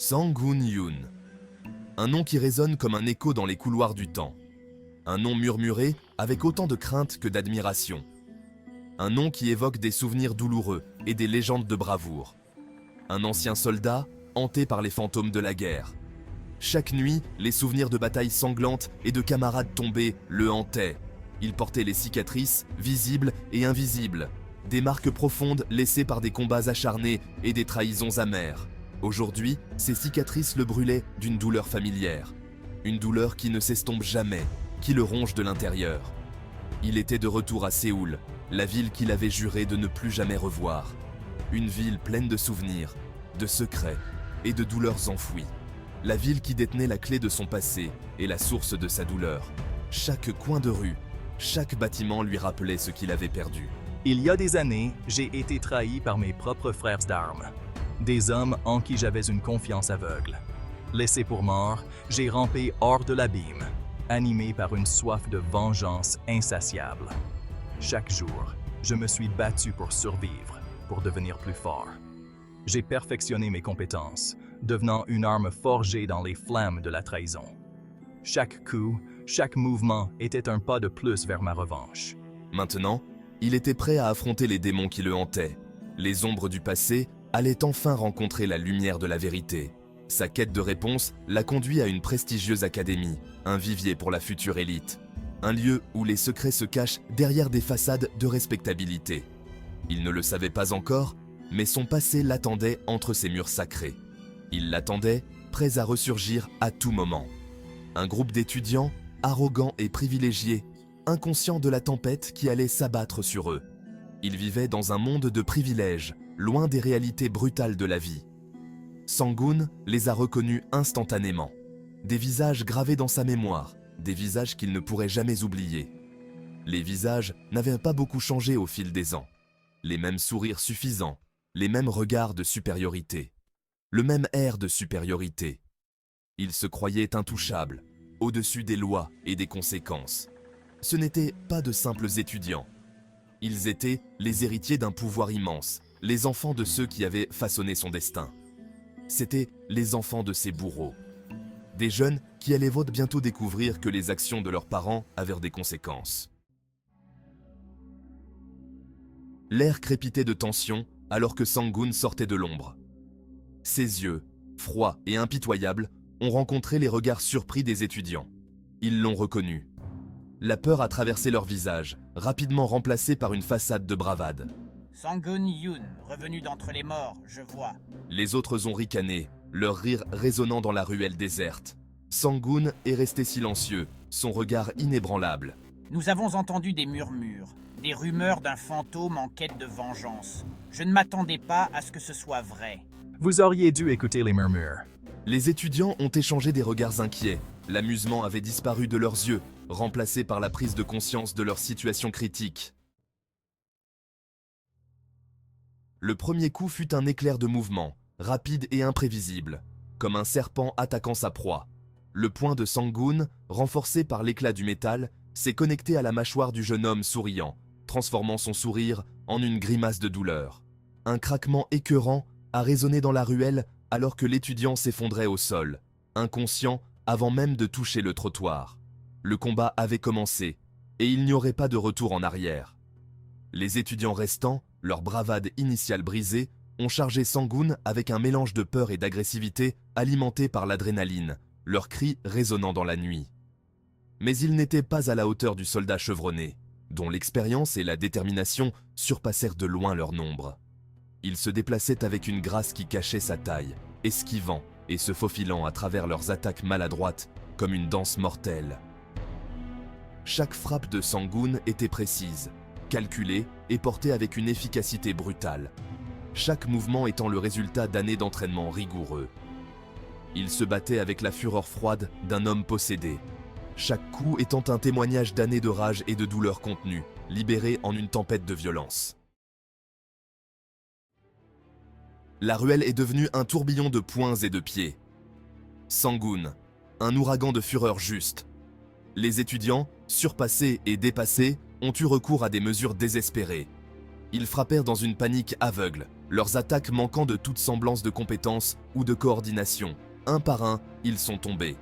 Sang-Gun Yoon. Un nom qui résonne comme un écho dans les couloirs du temps. Un nom murmuré avec autant de crainte que d'admiration. Un nom qui évoque des souvenirs douloureux et des légendes de bravoure. Un ancien soldat hanté par les fantômes de la guerre. Chaque nuit, les souvenirs de batailles sanglantes et de camarades tombés le hantaient. Il portait les cicatrices, visibles et invisibles. Des marques profondes laissées par des combats acharnés et des trahisons amères. Aujourd'hui, ces cicatrices le brûlaient d'une douleur familière. Une douleur qui ne s'estompe jamais, qui le ronge de l'intérieur. Il était de retour à Séoul, la ville qu'il avait juré de ne plus jamais revoir. Une ville pleine de souvenirs, de secrets et de douleurs enfouies. La ville qui détenait la clé de son passé et la source de sa douleur. Chaque coin de rue, chaque bâtiment lui rappelait ce qu'il avait perdu. Il y a des années, j'ai été trahi par mes propres frères d'armes. Des hommes en qui j'avais une confiance aveugle. Laissé pour mort, j'ai rampé hors de l'abîme, animé par une soif de vengeance insatiable. Chaque jour, je me suis battu pour survivre, pour devenir plus fort. J'ai perfectionné mes compétences, devenant une arme forgée dans les flammes de la trahison. Chaque coup, chaque mouvement était un pas de plus vers ma revanche. Maintenant, il était prêt à affronter les démons qui le hantaient. Les ombres du passé allaient enfin rencontrer la lumière de la vérité. Sa quête de réponse l'a conduit à une prestigieuse académie, un vivier pour la future élite. Un lieu où les secrets se cachent derrière des façades de respectabilité. Il ne le savait pas encore, mais son passé l'attendait entre ces murs sacrés. Il l'attendait, prêt à ressurgir à tout moment. Un groupe d'étudiants, arrogants et privilégiés, inconscients de la tempête qui allait s'abattre sur eux. Ils vivaient dans un monde de privilèges, loin des réalités brutales de la vie. Sang-Gun les a reconnus instantanément. Des visages gravés dans sa mémoire, des visages qu'il ne pourrait jamais oublier. Les visages n'avaient pas beaucoup changé au fil des ans. Les mêmes sourires suffisants, les mêmes regards de supériorité, le même air de supériorité. Ils se croyaient intouchables, au-dessus des lois et des conséquences. Ce n'étaient pas de simples étudiants. Ils étaient les héritiers d'un pouvoir immense, les enfants de ceux qui avaient façonné son destin. C'étaient les enfants de ses bourreaux. Des jeunes qui allaient bientôt découvrir que les actions de leurs parents avaient des conséquences. L'air crépitait de tension alors que Sang-Gun sortait de l'ombre. Ses yeux, froids et impitoyables, ont rencontré les regards surpris des étudiants. Ils l'ont reconnu. La peur a traversé leur visage, rapidement remplacée par une façade de bravade. Sang-Gun Yoon, revenu d'entre les morts, je vois. Les autres ont ricané, leur rire résonnant dans la ruelle déserte. Sang-Gun est resté silencieux, son regard inébranlable. Nous avons entendu des murmures, des rumeurs d'un fantôme en quête de vengeance. Je ne m'attendais pas à ce que ce soit vrai. Vous auriez dû écouter les murmures. Les étudiants ont échangé des regards inquiets. L'amusement avait disparu de leurs yeux, remplacé par la prise de conscience de leur situation critique. Le premier coup fut un éclair de mouvement, rapide et imprévisible, comme un serpent attaquant sa proie. Le poing de Sang-Gun, renforcé par l'éclat du métal, s'est connecté à la mâchoire du jeune homme souriant, transformant son sourire en une grimace de douleur. Un craquement écœurant a résonné dans la ruelle alors que l'étudiant s'effondrait au sol, inconscient avant même de toucher le trottoir. Le combat avait commencé, et il n'y aurait pas de retour en arrière. Les étudiants restants, leur bravade initiale brisée, ont chargé Sang-Gun avec un mélange de peur et d'agressivité alimenté par l'adrénaline, leurs cris résonnant dans la nuit. Mais ils n'étaient pas à la hauteur du soldat chevronné, dont l'expérience et la détermination surpassèrent de loin leur nombre. Il se déplaçait avec une grâce qui cachait sa taille, esquivant et se faufilant à travers leurs attaques maladroites comme une danse mortelle. Chaque frappe de Sang-Gun était précise, calculée et portée avec une efficacité brutale, chaque mouvement étant le résultat d'années d'entraînement rigoureux. Il se battait avec la fureur froide d'un homme possédé, chaque coup étant un témoignage d'années de rage et de douleur contenue, libérées en une tempête de violence. La ruelle est devenue un tourbillon de poings et de pieds. Sang-Gun, un ouragan de fureur juste. Les étudiants, surpassés et dépassés, ont eu recours à des mesures désespérées. Ils frappèrent dans une panique aveugle, leurs attaques manquant de toute semblance de compétence ou de coordination. Un par un, ils sont tombés.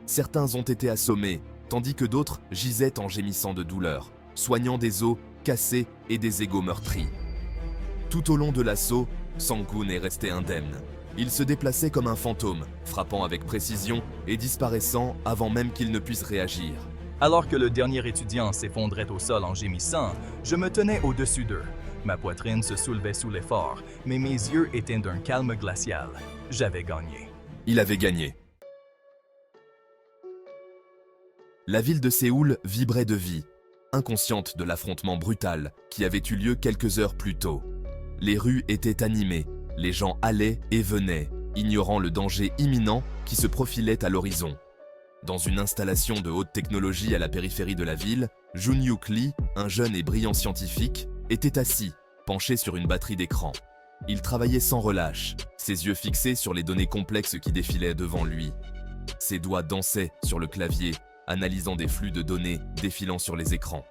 Certains ont été assommés, tandis que d'autres gisaient en gémissant de douleur, soignant des os cassés et des égos meurtris. Tout au long de l'assaut, Sang-gun est resté indemne. Il se déplaçait comme un fantôme, frappant avec précision et disparaissant avant même qu'il ne puisse réagir. Alors que le dernier étudiant s'effondrait au sol en gémissant, je me tenais au-dessus d'eux. Ma poitrine se soulevait sous l'effort, mais mes yeux étaient d'un calme glacial. J'avais gagné. Il avait gagné. La ville de Séoul vibrait de vie, inconsciente de l'affrontement brutal qui avait eu lieu quelques heures plus tôt. Les rues étaient animées, les gens allaient et venaient, ignorant le danger imminent qui se profilait à l'horizon. Dans une installation de haute technologie à la périphérie de la ville, Jun-Hyuk Lee, un jeune et brillant scientifique, était assis, penché sur une batterie d'écran. Il travaillait sans relâche, ses yeux fixés sur les données complexes qui défilaient devant lui. Ses doigts dansaient sur le clavier, analysant des flux de données défilant sur les écrans.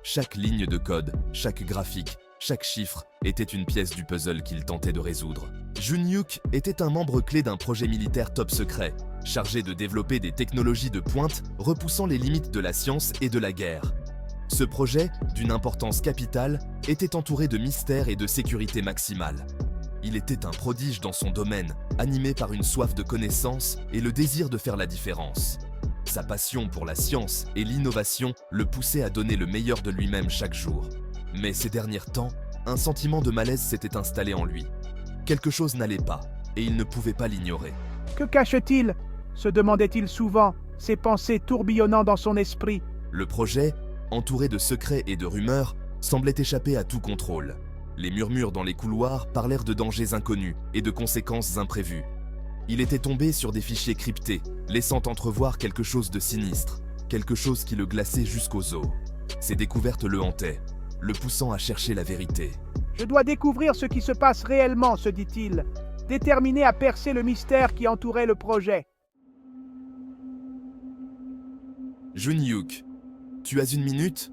Chaque ligne de code, chaque graphique, chaque chiffre était une pièce du puzzle qu'il tentait de résoudre. Jun-Hyuk était un membre clé d'un projet militaire top secret, chargé de développer des technologies de pointe repoussant les limites de la science et de la guerre. Ce projet, d'une importance capitale, était entouré de mystères et de sécurité maximale. Il était un prodige dans son domaine, animé par une soif de connaissance et le désir de faire la différence. Sa passion pour la science et l'innovation le poussait à donner le meilleur de lui-même chaque jour. Mais ces derniers temps, un sentiment de malaise s'était installé en lui. Quelque chose n'allait pas, et il ne pouvait pas l'ignorer. Que cache-t-il ? Se demandait-il souvent, ses pensées tourbillonnant dans son esprit. Le projet, entouré de secrets et de rumeurs, semblait échapper à tout contrôle. Les murmures dans les couloirs parlèrent de dangers inconnus et de conséquences imprévues. Il était tombé sur des fichiers cryptés, laissant entrevoir quelque chose de sinistre, quelque chose qui le glaçait jusqu'aux os. Ces découvertes le hantaient, le poussant à chercher la vérité. Je dois découvrir ce qui se passe réellement, se dit-il, déterminé à percer le mystère qui entourait le projet. Jun-Hyuk, tu as une minute ?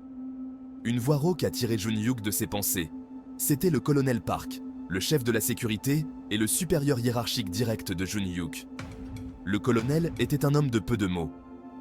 Une voix rauque a tiré Jun-Hyuk de ses pensées. C'était le colonel Park, le chef de la sécurité et le supérieur hiérarchique direct de Jun-Hyuk. Le colonel était un homme de peu de mots,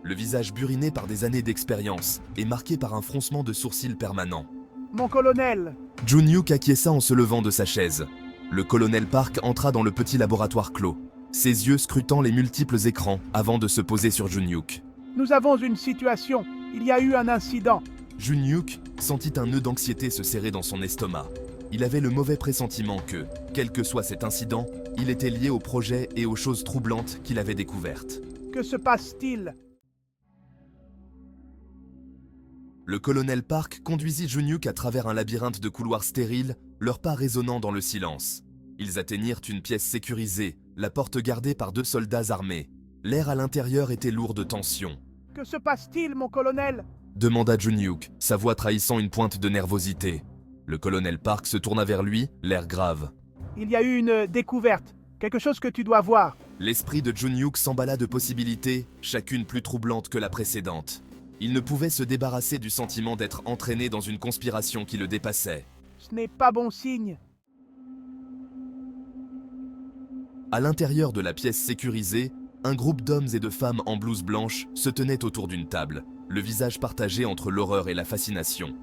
le visage buriné par des années d'expérience et marqué par un froncement de sourcils permanent. Mon colonel, Jun-Hyuk acquiesça en se levant de sa chaise. Le colonel Park entra dans le petit laboratoire clos, ses yeux scrutant les multiples écrans avant de se poser sur Jun-Hyuk. nous avons une situation. Il y a eu un incident. Jun-Hyuk sentit un nœud d'anxiété se serrer dans son estomac. Il avait le mauvais pressentiment que, quel que soit cet incident, il était lié au projet et aux choses troublantes qu'il avait découvertes. Que se passe-t-il ? Le colonel Park conduisit Jun-Hyuk à travers un labyrinthe de couloirs stériles, leurs pas résonnant dans le silence. Ils atteignirent une pièce sécurisée, la porte gardée par 2 soldats armés. L'air à l'intérieur était lourd de tension. Que se passe-t-il, mon colonel ? Demanda Jun-Hyuk, sa voix trahissant une pointe de nervosité. Le colonel Park se tourna vers lui, l'air grave. Il y a eu une découverte. Quelque chose que tu dois voir. L'esprit de Jun-Hyuk s'emballa de possibilités, chacune plus troublante que la précédente. Il ne pouvait se débarrasser du sentiment d'être entraîné dans une conspiration qui le dépassait. Ce n'est pas bon signe. À l'intérieur de la pièce sécurisée, un groupe d'hommes et de femmes en blouse blanche se tenaient autour d'une table, le visage partagé entre l'horreur et la fascination.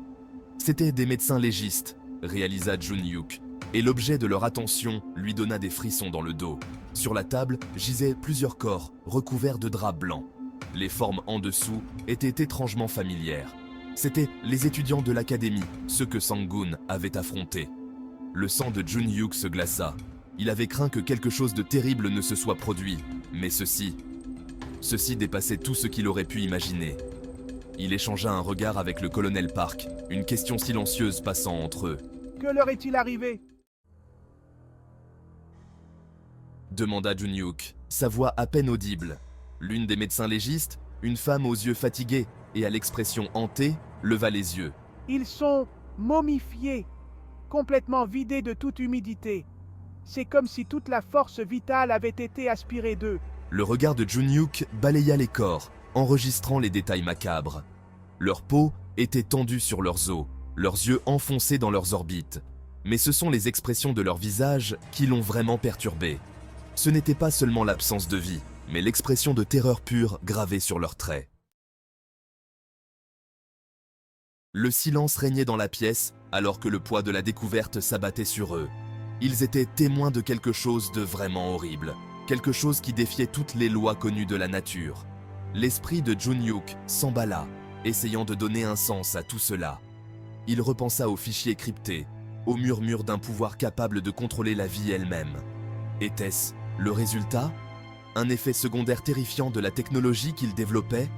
C'étaient des médecins légistes, réalisa Jun-Hyuk, et l'objet de leur attention lui donna des frissons dans le dos. Sur la table gisaient plusieurs corps, recouverts de draps blancs. Les formes en dessous étaient étrangement familières. C'étaient les étudiants de l'académie, ceux que Sang-gun avait affrontés. Le sang de Jun-Hyuk se glaça. Il avait craint que quelque chose de terrible ne se soit produit, mais ceci dépassait tout ce qu'il aurait pu imaginer. Il échangea un regard avec le colonel Park, une question silencieuse passant entre eux. Que leur est-il arrivé ? Demanda Jun-Hyuk, sa voix à peine audible. L'une des médecins légistes, une femme aux yeux fatigués et à l'expression hantée, leva les yeux. Ils sont momifiés, complètement vidés de toute humidité. C'est comme si toute la force vitale avait été aspirée d'eux. Le regard de Jun-Hyuk balaya les corps, enregistrant les détails macabres. Leur peau était tendue sur leurs os, leurs yeux enfoncés dans leurs orbites. Mais ce sont les expressions de leur visage qui l'ont vraiment perturbé. Ce n'était pas seulement l'absence de vie, mais l'expression de terreur pure gravée sur leurs traits. Le silence régnait dans la pièce alors que le poids de la découverte s'abattait sur eux. Ils étaient témoins de quelque chose de vraiment horrible, quelque chose qui défiait toutes les lois connues de la nature. L'esprit de Jun-Hyuk s'emballa, essayant de donner un sens à tout cela. Il repensa aux fichiers cryptés, au murmure d'un pouvoir capable de contrôler la vie elle-même. Était-ce le résultat? Un effet secondaire terrifiant de la technologie qu'il développait?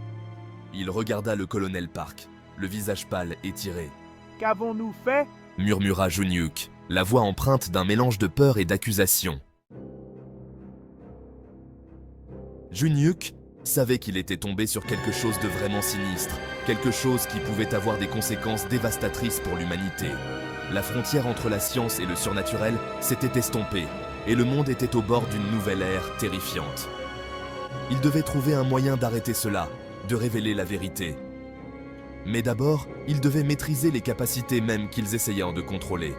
Il regarda le colonel Park, le visage pâle et tiré. « Qu'avons-nous fait ?» murmura Jun-Hyuk, la voix empreinte d'un mélange de peur et d'accusation. Jun-Hyuk savait qu'il était tombé sur quelque chose de vraiment sinistre, quelque chose qui pouvait avoir des conséquences dévastatrices pour l'humanité. La frontière entre la science et le surnaturel s'était estompée, et le monde était au bord d'une nouvelle ère terrifiante. Il devait trouver un moyen d'arrêter cela, de révéler la vérité. Mais d'abord, il devait maîtriser les capacités même qu'ils essayaient de contrôler.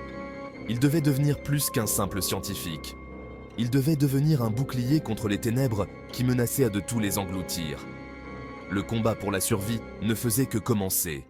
Il devait devenir plus qu'un simple scientifique. Il devait devenir un bouclier contre les ténèbres qui menaçaient de tous les engloutir. Le combat pour la survie ne faisait que commencer.